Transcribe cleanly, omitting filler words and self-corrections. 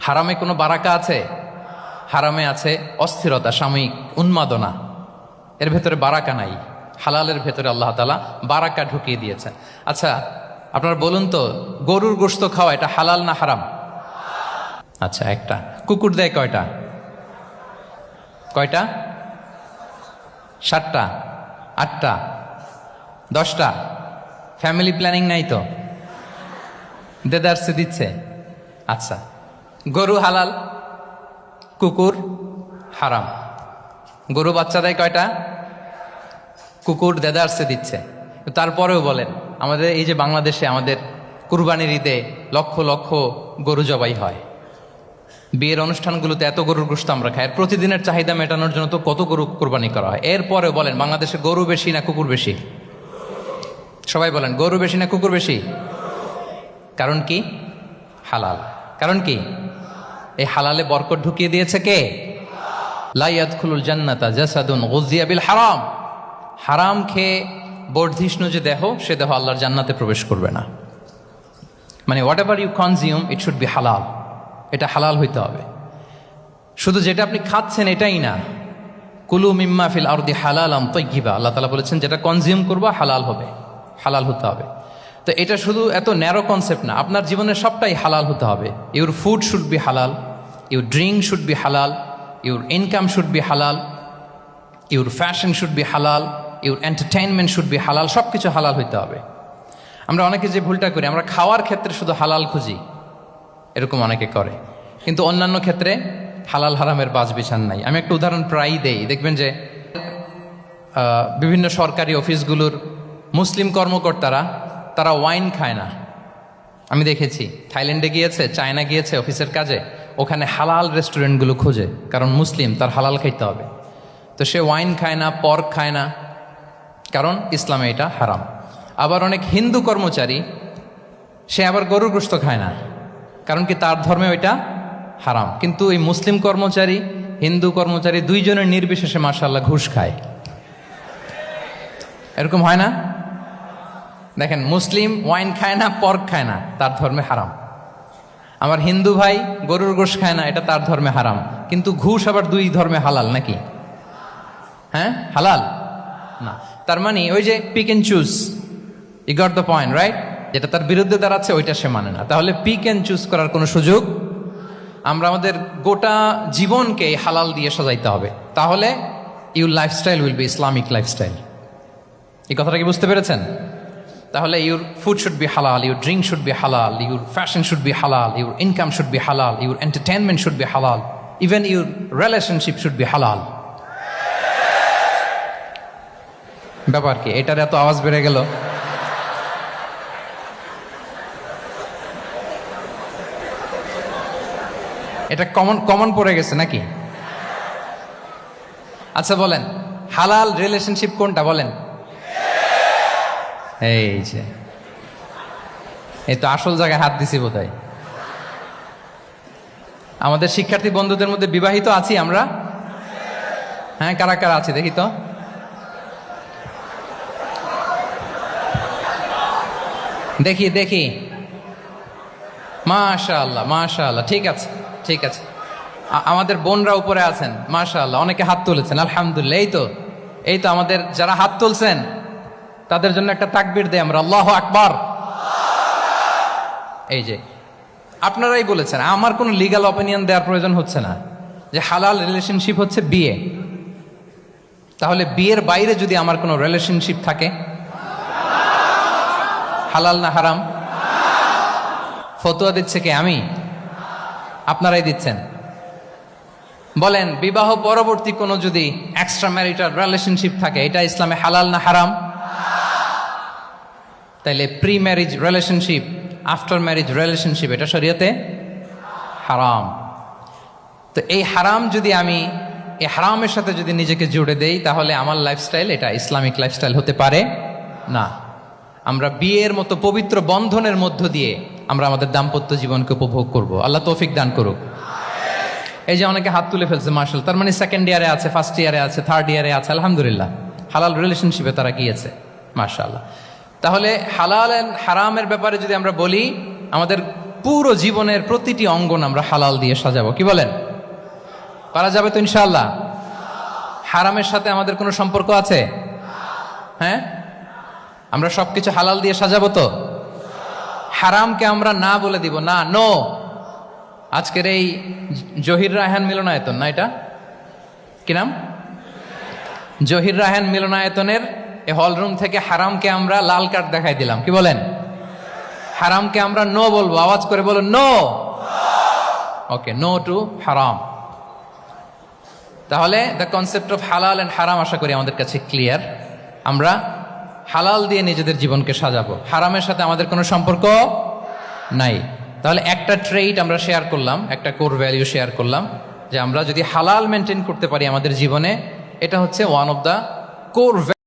হারামে কোনো বারাকা আছে? হারামে আছে অস্থিরতা, সাময়িক উন্মাদনা, এর ভেতরে বারাকা নাই। হালালের ভেতরে আল্লাহ তাআলা বারাকা ঢুকিয়ে দিয়েছেন। আচ্ছা, আপনারা বলুন তো, গরুর গোশত খাওয়া এটা হালাল না হারাম? আচ্ছা, একটা। কুকুর দেয় কয়টা? কয়টা? 7টা, 8টা, 10টা? ফ্যামিলি প্ল্যানিং নাই তো? দেদারসে দিচ্ছে। আচ্ছা, গরু হালাল, কুকুর হারাম। গরু বাচ্চা দেয় কয়টা? কুকুর দেদারসে দিচ্ছে। তারপরেও বলেন, আমাদের এই যে বাংলাদেশে আমাদের কুরবানির ঈদে লক্ষ লক্ষ গরু জবাই হয়, বিয়ের অনুষ্ঠানগুলোতে এত গরুর গোশত আমরা খাই, প্রতিদিনের চাহিদা মেটানোর জন্য তো কত গরু কোরবানি করা হয়। এরপরেও বলেন, বাংলাদেশে গরু বেশি না কুকুর বেশি? সবাই বলেন, গরু বেশি না কুকুর বেশি? কারণ কি? হালাল। কারণ কি? এই হালালে বরকত ঢুকিয়ে দিয়েছে কে? লা ইয়াদখুলুল জান্নাতা জাসাদুন গুযিয়া বিল হারাম। হারাম খেয়ে বর্ধিষ্ণু যে দেহ, সে দেহ আল্লাহর জান্নাতে প্রবেশ করবে না। মানে whatever you consume, it should be halal. এটা হালাল হইতে হবে। শুধু যেটা আপনি খাচ্ছেন এটাই না, কুলু মিম্মা ফিল আরদি হালালাম তাইয়্যিবা, আল্লাহ তাআলা বলেছেন যেটা কনজিউম করবা হালাল হবে, হালাল হতে হবে। তো এটা শুধু এত ন্যারো কনসেপ্ট না, আপনার জীবনের সবটাই হালাল হতে হবে। ইউর ফুড শুড বি হালাল, ইউর ড্রিঙ্ক শুড বি হালাল, ইউর ইনকাম শুড বি হালাল, ইউর ফ্যাশন শুড বি হালাল, ইউর এন্টারটেইনমেন্ট শুড বি হালাল। সব কিছু হালাল হইতে হবে। আমরা অনেকে যে ভুলটা করি, আমরা খাওয়ার ক্ষেত্রে শুধু হালাল খুঁজি, এরকম অনেকে করে, কিন্তু অন্যান্য ক্ষেত্রে হালাল হারামের বাজ বিছান নাই। আমি একটা উদাহরণ প্রায়ই দেই, দেখবেন যে বিভিন্ন সরকারি অফিসগুলোর মুসলিম কর্মকর্তারা তারা ওয়াইন খায় না। আমি দেখেছি, থাইল্যান্ডে গিয়েছে, চায়না গিয়েছে অফিসের কাজে, ওখানে হালাল রেস্টুরেন্টগুলো খোঁজে, কারণ মুসলিম, তার হালাল খাইতে হবে। তো সে ওয়াইন খায় না, পর্ক খায় না, কারণ ইসলামে এটা হারাম। আবার অনেক হিন্দু কর্মচারী, সে আবার গরুর গোশত খায় না, কারণ কি তার ধর্মে ওইটা হারাম। কিন্তু এই মুসলিম কর্মচারী, হিন্দু কর্মচারী দুইজনের নির্বিশেষে মাশাআল্লাহ ঘুষ খায়। এরকম হয় না? দেখেন, মুসলিম ওয়াইন খায় না, পর্ক খায় না, তার ধর্মে হারাম। আমার হিন্দু ভাই গরুর গোশ খায় না, এটা তার ধর্মে হারাম। কিন্তু ঘুষ আবার দুই ধর্মে হালাল নাকি? হ্যাঁ, হালাল না। তার মানে ওই যে pick and choose, I got the point, right? যেটা তার বিরুদ্ধে দাঁড়াচ্ছে ওইটা সে মানে না। তাহলে পিক এন্ড চুজ করার কোনো সুযোগ? আমরা আমাদের গোটা জীবনকে হালাল দিয়ে সাজাইতে হবে, তাহলে your lifestyle will be Islamic lifestyle. এই কথাটা কি বুঝতে পেরেছেন? তাহলে ইউর ফুড শুড বি হালাল, ইউর ড্রিঙ্ক শুড বি হালাল, ইউর ফ্যাশন শুড বি হালাল, ইউর ইনকাম শুড বি হালাল, ইউর এন্টারটেনমেন্ট শুড বি হালাল, even your relationship should be হালাল। ব্যাপার কি? এটার এত আওয়াজ বেড়ে গেল। এটা কমন পড়ে গেছে নাকি? আচ্ছা বলেন, হালাল রিলেশনশিপ কোনটা বলেন? এই যে, এই তো আসল জায়গায় হাত দিছি বোধহয়। আমাদের শিক্ষার্থী বন্ধুদের মধ্যে বিবাহিত আছি আমরা? হ্যাঁ, কারা কারা আছে দেখি তো। দেখি দেখি, মাশাআল্লাহ মাশাআল্লাহ, ঠিক আছে ঠিক আছে। আমাদের বোনরা উপরে আছেন, মাশাআল্লাহ, অনেকে হাত তুলেছেন, আলহামদুলিল্লাহ। এই তো আমাদের যারা হাত তুলছেন তাদের জন্য একটা তাকবীর দেই আমরা, আল্লাহু আকবার। এই যে আপনারাই বলেছেন, আমার কোনো লিগ্যাল অপিনিয়ন দেওয়ার প্রয়োজন হচ্ছে না, যে হালাল রিলেশনশিপ হচ্ছে বিয়ে। তাহলে বিয়ের বাইরে যদি আমার কোনো রিলেশনশিপ থাকে, হালাল না হারাম? ফতোয়া দিচ্ছে কে? আমি? আপনারাই দিচ্ছেন। বলেন, বিবাহ পরবর্তী কোনো যদি এক্সট্রা ম্যারিটাল রিলেশনশিপ থাকে, এটা ইসলামে হালাল না হারাম? তাইলে pre marriage relationship, after marriage relationship, এটা শরীয়তে হারাম। তো এই হারাম যদি আমি এই হারামের সাথে যদি নিজেকে জুড়ে দেই, তাহলে আমার লাইফস্টাইল এটা ইসলামিক লাইফস্টাইল হতে পারে না। আমরা বিয়ের মতো পবিত্র বন্ধনের মধ্য দিয়ে আমরা আমাদের দাম্পত্য জীবনকে উপভোগ করব। আল্লাহ তৌফিক দান করুক। এই যে অনেকে হাত তুলে ফেলছে, মাশাআল্লাহ, তার মানে সেকেন্ড ইয়ারে আছে, ফার্স্ট ইয়ারে আছে, থার্ড ইয়ারে আছে, আলহামদুলিল্লাহ, হালাল রিলেশনশিপে তারা গিয়েছে, মাশাআল্লাহ। তাহলে হালাল এন্ড হারামের ব্যাপারে যদি আমরা বলি, আমাদের পুরো জীবনের প্রতিটি অঙ্গন আমরা হালাল দিয়ে সাজাবো। কি বলেন, পারা যাবে তো ইনশাআল্লাহ? হারামের সাথে আমাদের কোনো সম্পর্ক আছে? হ্যাঁ, আমরা সবকিছু হালাল দিয়ে সাজাবো তো? হারামকে আমরা না বলে দিব, না, নো। আজকের এই জহির রায়হান মিলনায়তন, না এটা কি নাম, জহির রায়হান মিলনায়তনের এই হলরুম থেকে হারামকে আমরা লাল কার্ড দেখাই দিলাম। কি বলেন, হারামকে আমরা নো বলবো, আওয়াজ করে বলুন নো। ওকে, নো টু হারাম। তাহলে দ্য কনসেপ্ট অফ হালাল অ্যান্ড হারাম আশা করি আমাদের কাছে ক্লিয়ার। আমরা হালাল দিয়ে নিজেদের জীবনকে সাজাবো, হারামের সাথে আমাদের কোনো সম্পর্ক নাই। তাহলে একটা ট্রেইট আমরা শেয়ার করলাম, একটা কোর ভ্যালু শেয়ার করলাম, যে আমরা যদি হালাল মেনটেন করতে পারি আমাদের জীবনে, এটা হচ্ছে ওয়ান অফ দ্য কোর